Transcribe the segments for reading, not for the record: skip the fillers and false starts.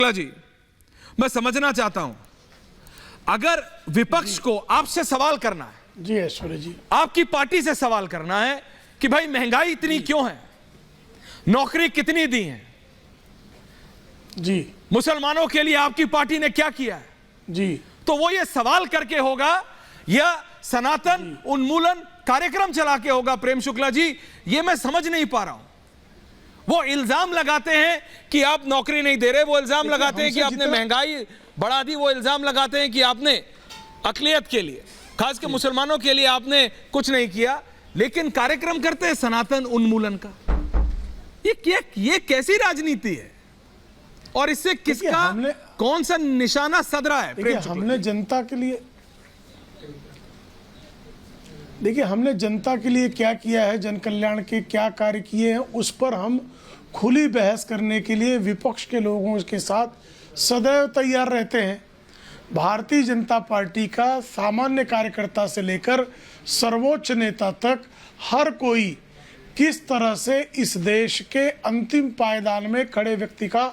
शुक्ला जी, मैं समझना चाहता हूं, अगर विपक्ष को आपसे सवाल करना है, जी ऐश्वर्य जी, आपकी पार्टी से सवाल करना है कि भाई महंगाई इतनी क्यों है, नौकरी कितनी दी है, जी मुसलमानों के लिए आपकी पार्टी ने क्या किया है, जी, तो वो ये सवाल करके होगा या सनातन उन्मूलन कार्यक्रम चला के होगा। प्रेम शुक्ला जी, ये मैं समझ नहीं पा रहा हूं। वो इल्जाम लगाते हैं कि आप नौकरी नहीं दे रहे, वो इल्जाम लगाते हैं कि आपने महंगाई बढ़ा दी, वो इल्जाम लगाते हैं कि आपने अकलियत के लिए, खासकर मुसलमानों के लिए आपने कुछ नहीं किया, लेकिन कार्यक्रम करते हैं सनातन उन्मूलन का। ये कैसी राजनीति है और इससे किसका कौन सा निशाना सदरा है? देखिए हमने जनता के लिए क्या किया है, जन कल्याण के क्या कार्य किए हैं, उस पर हम खुली बहस करने के लिए विपक्ष के लोगों के साथ सदैव तैयार रहते हैं। भारतीय जनता पार्टी का सामान्य कार्यकर्ता से लेकर सर्वोच्च नेता तक हर कोई किस तरह से इस देश के अंतिम पायदान में खड़े व्यक्ति का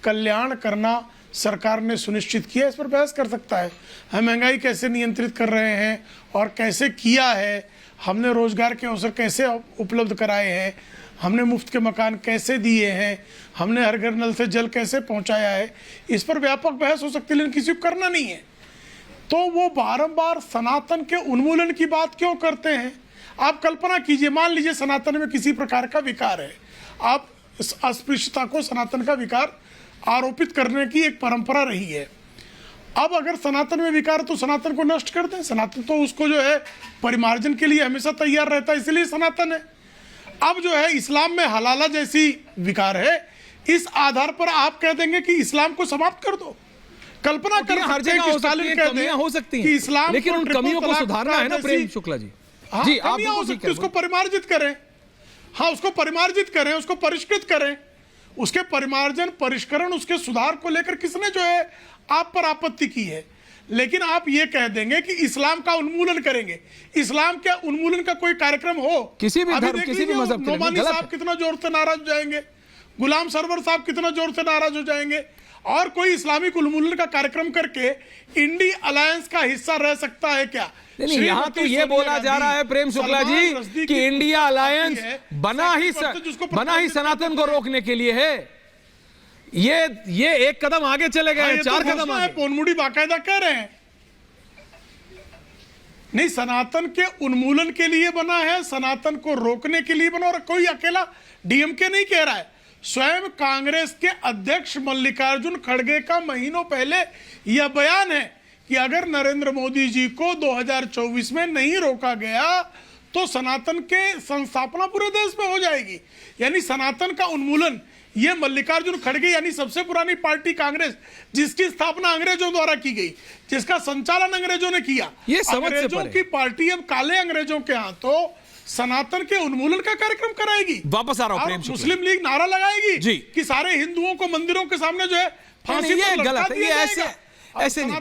कल्याण करना सरकार ने सुनिश्चित किया, इस पर बहस कर सकता है। हम महंगाई कैसे नियंत्रित कर रहे हैं और कैसे किया है, हमने रोजगार के अवसर कैसे उपलब्ध कराए हैं, हमने मुफ्त के मकान कैसे दिए हैं, हमने हर घर नल से जल कैसे पहुंचाया है, इस पर व्यापक बहस हो सकती है, लेकिन किसी को करना नहीं है। तो वो बारंबार सनातन के उन्मूलन की बात क्यों करते हैं? आप कल्पना कीजिए, मान लीजिए सनातन में किसी प्रकार का विकार है, आप अस्पृश्यता को सनातन का विकार आरोपित करने की एक परंपरा रही है। अब अगर सनातन में विकार है तो सनातन को नष्ट कर दें। सनातन तो उसको जो है परिमार्जन के लिए हमेशा तैयार रहता है, इसलिए सनातन है। अब जो है इस्लाम में हलाला जैसी विकार है, इस आधार पर आप कह देंगे कि इस्लाम को समाप्त कर दो। कल्पना कर हर जगह हो सकती है इस्लाम, लेकिन उन कमियों को सुधारना है ना प्रेम शुक्ला जी। जी, आप हो सकती है, उसको परिमार्जित करें। हाँ, उसको परिमार्जित करें, उसको परिष्कृत करें। उसके परिमार्जन, परिष्करण, उसके सुधार को लेकर किसने जो है आप पर आपत्ति की है? लेकिन आप ये कह देंगे कि इस्लाम का उन्मूलन करेंगे। इस्लाम के उन्मूलन का कोई कार्यक्रम हो, किसी भी धर्म, किसी भी मजहब के, नोमानी साहब कितना जोर से नाराज हो जाएंगे, गुलाम सरवर साहब कितना जोर से नाराज हो जाएंगे, और कोई इस्लामिक उन्मूलन का कार्यक्रम करके इंडी अलायंस का हिस्सा रह सकता है क्या? नहीं, यहाँ तो ये बोला जा रहा है प्रेम शुक्ला जी कि इंडिया अलायंस बना ही सनातन को रोकने के लिए है। ये एक कदम आगे चले गए, 4 कदम आगे। पोनमुड़ी बाकायदा कह रहे हैं, नहीं सनातन के उन्मूलन के लिए बना है, सनातन को रोकने के लिए बना। और कोई अकेला डीएमके नहीं कह रहा है, स्वयं कांग्रेस के अध्यक्ष मल्लिकार्जुन खड़गे का महीनों पहले यह बयान है कि अगर नरेंद्र मोदी जी को 2024 में नहीं रोका गया तो सनातन के संस्थापना पूरे देश में हो जाएगी। यानी सनातन का उन्मूलन, ये मल्लिकार्जुन खड़गे यानी सबसे पुरानी पार्टी कांग्रेस, जिसकी स्थापना अंग्रेजों द्वारा की गई, जिसका संचालन अंग्रेजों ने किया, ये अंग्रेजों की पार्टी अब काले अंग्रेजों के हाथों सनातन के उन्मूलन का कार्यक्रम कराएगी। वापस आ रहा हूं प्रेम शुक्ला, मुस्लिम लीग नारा लगाएगी जी कि सारे हिंदुओं को मंदिरों के सामने जो है फांसी पर लटका दिया जाएगा। ऐसे नहीं।